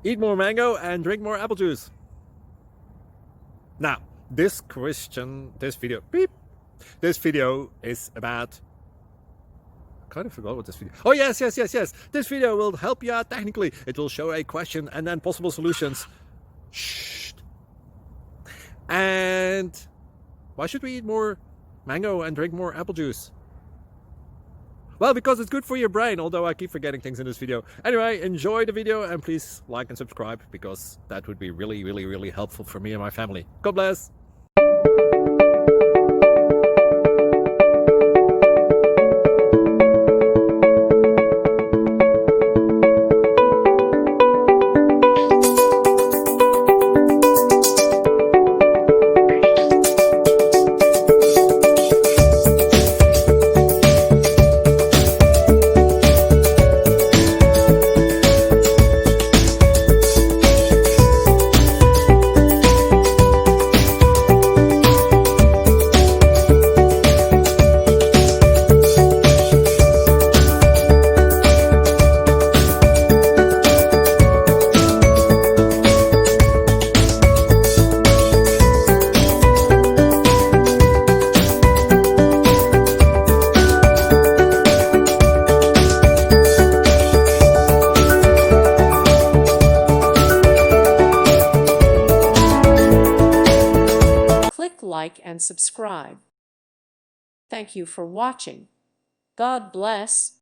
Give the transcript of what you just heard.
Eat more mango and drink more apple juice. Now, this video is about, I kind of forgot what this video. Oh, yes. This video will help you out technically. It will show a question and then possible solutions. Shh. And why should we eat more mango and drink more apple juice? Well, because it's good for your brain, although I keep forgetting things in this video. Anyway, enjoy the video and please like and subscribe, because that would be really helpful for me and my family. God bless! Like and subscribe. Thank you for watching. God bless.